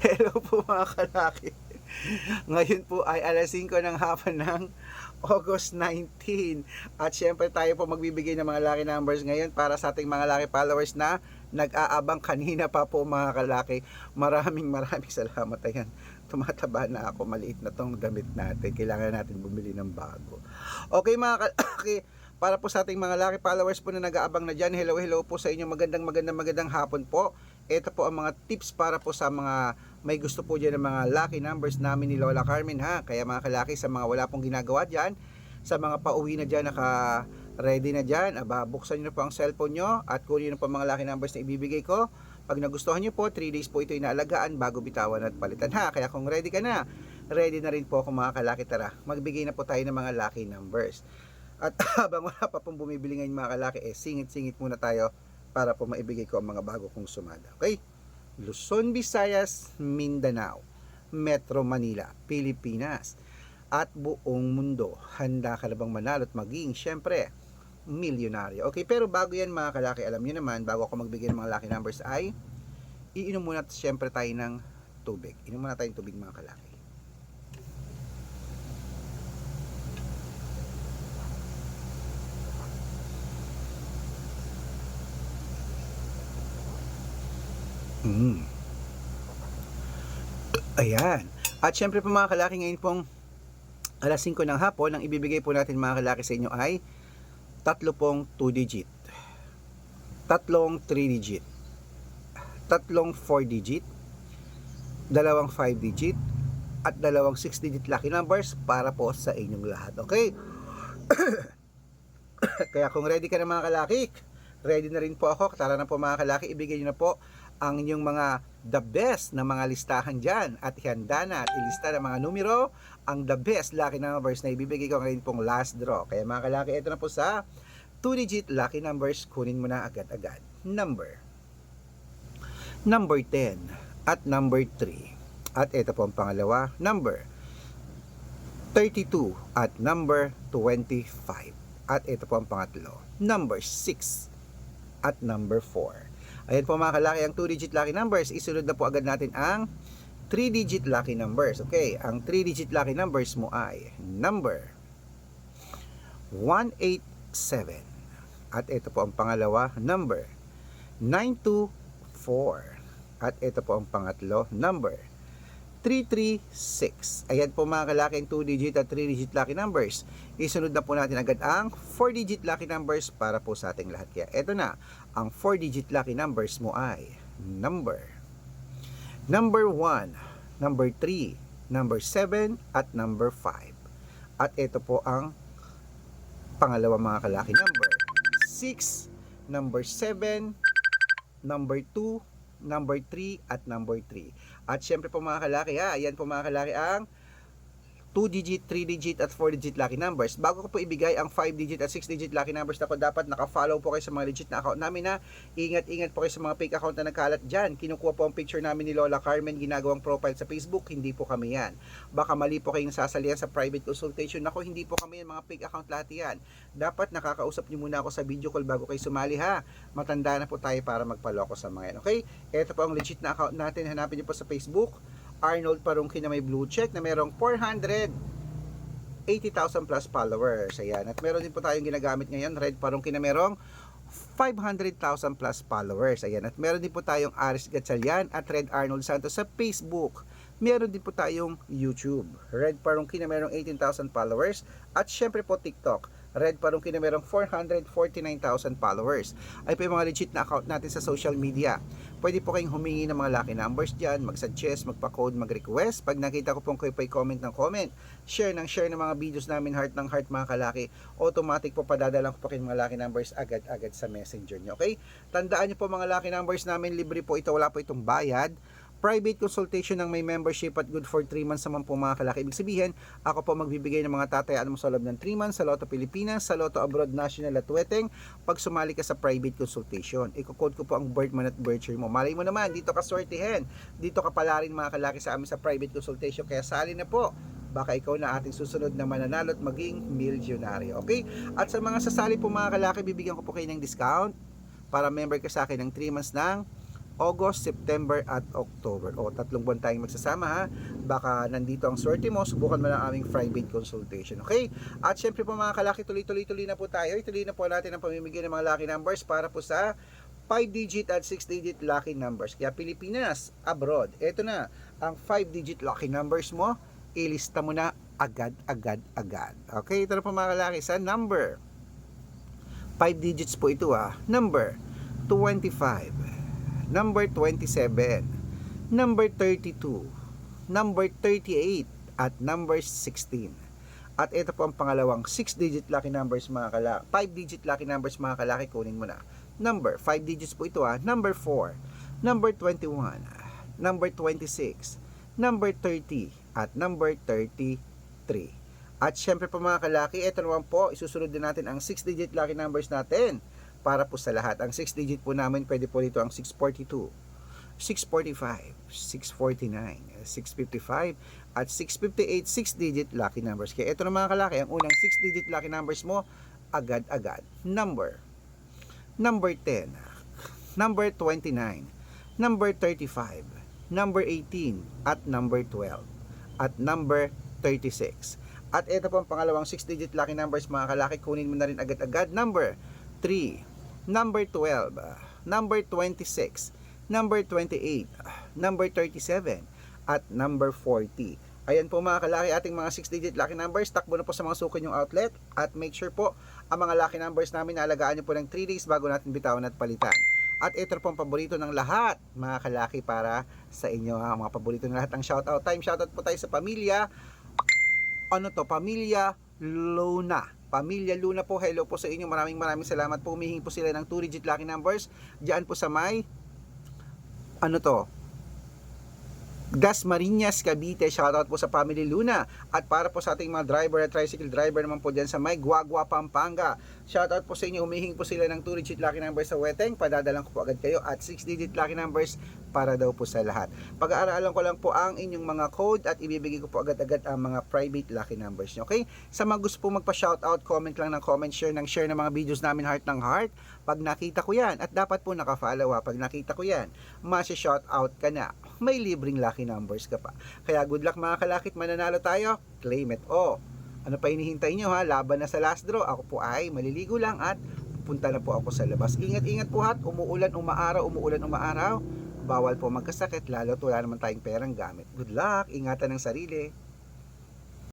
Hello po mga kalaki. Ngayon po ay alas 5 ng hapon ng August 19. At syempre tayo po magbibigay ng mga lucky numbers ngayon para sa ating mga lucky followers na nag-aabang kanina pa po mga kalaki. Maraming salamat. Ayan, tumataba na ako. Maliit na tong damit natin. Kailangan natin bumili ng bago. Okay mga kalaki, para po sa ating mga lucky followers po na nag-aabang na dyan, hello po sa inyo. Magandang hapon po. Ito po ang mga tips para po sa mga may gusto po dyan ng mga lucky numbers namin ni Lola Carmen ha. Kaya mga kalaki, sa mga wala pong ginagawa dyan, sa mga pauwi na dyan, naka ready na dyan, buksan nyo na po ang cellphone nyo at kunin nyo po mga lucky numbers na ibibigay ko. Pag nagustuhan nyo po, 3 days po ito inaalagaan bago bitawan at palitan ha. Kaya kung ready ka na, ready na rin po ako mga kalaki. Tara, magbigay na po tayo ng mga lucky numbers. At habang wala pa pong bumibili ngayon mga kalaki, singit-singit muna tayo para po maibigay ko ang mga bago kong sumada. Okay? Luzon, Visayas, Mindanao, Metro Manila, Pilipinas, at buong mundo. Handa ka na bang manalo at maging, syempre, milyonaryo? Okay, pero bago yan mga kalaki, alam nyo naman, bago ako magbigay ng mga lucky numbers ay, iinom muna syempre tayo ng tubig. Inom muna tayo ng tubig mga kalaki. Ayan. At syempre po mga kalaki, ngayon pong alas 5 ng hapon, ang ibibigay po natin mga kalaki sa inyo ay tatlo pong 2 digit, tatlong 3 digit, tatlong 4 digit, dalawang 5 digit, at dalawang 6 digit lucky numbers para po sa inyong lahat. Okay? Kaya kung ready ka na mga kalaki, ready na rin po ako. Tara na po mga kalaki, ibigay nyo na po ang inyong mga the best na mga listahan dyan at ihanda na at ilista ng mga numero ang the best lucky numbers na ibibigay ko ngayon pong last draw. Kaya mga kalaki, ito na po sa 2 digit lucky numbers. Kunin mo na agad-agad. Number 10 at number 3. At ito po ang pangalawa, number 32 at number 25. At ito po ang pangatlo, number 6 at number 4. Ayan po mga kalaki, ang 2-digit lucky numbers. Isunod na po agad natin ang 3-digit lucky numbers. Okay, ang 3-digit lucky numbers mo ay number 187. At ito po ang pangalawa, number 924. At ito po ang pangatlo, number 336. Ayan po mga kalaki, ang 2-digit at 3-digit lucky numbers. Isunod na po natin agad ang 4-digit lucky numbers para po sa ating lahat. Kaya eto na, ang 4-digit lucky numbers mo ay number 1, number 3, number 7, at number 5. At ito po ang pangalawa mga kalaki, number 6, number 7, number 2, number 3, at number 3. At syempre po mga kalaki ayan po mga kalaki ang 2-digit, 3-digit at 4-digit lucky numbers. Bago ko po ibigay ang 5-digit at 6-digit lucky numbers na po, dapat naka-follow po kayo sa mga legit na account namin na ingat po kayo sa mga fake account na nagkalat dyan. Kinukuha po ang picture namin ni Lola Carmen, ginagawang profile sa Facebook, hindi po kami yan. Baka mali po kayong sasalihan sa private consultation. Ako, hindi po kami yan, mga fake account lahat yan. Dapat nakakausap niyo muna ako sa video call bago kayo sumali ha. Matanda na po tayo para magpaloko sa mga yan. Okay? Ito po ang legit na account natin. Hanapin niyo po sa Facebook, Arnold Parungki na may blue check na merong 480,000 plus followers. Ayan. At meron din po tayong ginagamit ngayon, Red Parungki na merong 500,000 plus followers. Ayan. At meron din po tayong Aris Gatchalian at Red Arnold Santos sa Facebook. Meron din po tayong YouTube, Red Parungki na merong 18,000 followers. At syempre po TikTok, Red Parungki na merong 449,000 followers. Ay po yung mga legit na account natin sa social media. Pwede po kayong humingi ng mga lucky numbers dyan, mag-suggest, magpa-code, mag-request. Pag nakita ko pong kayo pa'y comment ng comment, share ng mga videos namin, heart ng heart mga kalaki, automatic po padadalang ko po kayo mga lucky numbers agad-agad sa messenger nyo. Okay? Tandaan nyo po mga lucky numbers namin, libre po ito, wala po itong bayad. Private consultation ng may membership at good for 3 months naman po mga kalaki. Ibig sabihin, ako po magbibigay ng mga tatayaan mo sa loob ng 3 months sa Lotto Pilipinas, sa Lotto Abroad National at Weteng pag sumali ka sa private consultation. Iko-code ko po ang birth month at birth year mo. Malay mo naman, dito ka swertihin. Dito ka pala rin mga kalaki sa amin sa private consultation. Kaya sali na po. Baka ikaw na ating susunod na mananalo at maging milyonaryo. Okay? At sa mga sasali po mga kalaki, bibigyan ko po kayo ng discount para member ka sa akin ng 3 months ng August, September at October. O, 3 buwan tayong magsasama ha. Baka nandito ang swerte mo, subukan mo lang aming private consultation. Okay? At syempre po mga kalaki, tuloy na po tayo. Ituloy na po natin ang pamimigay ng mga lucky numbers para po sa 5-digit at 6-digit lucky numbers. Kaya Pilipinas, abroad. Ito na, ang 5-digit lucky numbers mo, ilista mo na agad. Okay? Ito na po mga kalaki sa number. 5 digits po ito Number 25. Number 27, number 32, number 38, at number 16. At ito po ang pangalawang 6-digit lucky numbers mga kalaki. 5-digit lucky numbers mga kalaki, kunin mo na. Number, 5 digits po ito Number 4, number 21, number 26, number 30, at number 33. At syempre po mga kalaki, ito naman po, isusunod din natin ang 6-digit lucky numbers natin. Para po sa lahat. Ang 6-digit po namin, pwede po dito ang 642, 645, 649, 655, at 658 6-digit lucky numbers. Kaya ito na mga kalaki, ang unang 6-digit lucky numbers mo, agad-agad. Number 10, number 29, number 35, number 18, at number 12, at number 36. At ito po ang pangalawang 6-digit lucky numbers mga kalaki, kunin mo na rin agad-agad. Number 3, number 12, number 26, number 28, number 37, at number 40. Ayan po mga kalaki, ating mga 6-digit lucky numbers. Takbo na po sa mga suki yung outlet. At make sure po, ang mga lucky numbers namin, naalagaan nyo po ng 3 days bago natin bitawan at palitan. At ito po ang paborito ng lahat, mga kalaki, para sa inyo mga paborito ng lahat ng shoutout time. Shoutout po tayo sa pamilya, Pamilya Luna. Pamilya Luna po, hello po sa inyo. Maraming salamat po. Humihingi po sila ng 2-digit lucky numbers. Diyan po sa may Dasmariñas, Cavite. Shoutout po sa Family Luna. At para po sa ating mga driver at tricycle driver naman po dyan sa may Guagua, Pampanga. Shoutout po sa inyo. Humihingi po sila ng 2-digit lucky numbers sa Weteng. Padadalan ko po agad kayo. At 6-digit lucky numbers para daw po sa lahat. Pag-aaralan ko lang po ang inyong mga code at ibibigay ko po agad-agad ang mga private lucky numbers nyo. Okay? Sa mga gusto po magpa-shoutout, comment lang ng comment, share ng mga videos namin, heart ng heart. Pag nakita ko yan, at dapat po naka-follow pag nakita ko yan, masya-shoutout ka na. May libreng lucky numbers ka pa. Kaya good luck mga kalakit, mananalo tayo, claim it. Ano pa hinihintay nyo laban na sa last draw. Ako po ay maliligo lang at pupunta na po ako sa labas. Ingat po umuulan, umaaraw. Bawal po magkasakit, lalo't wala naman tayong perang gamit. Good luck, ingatan ng sarili.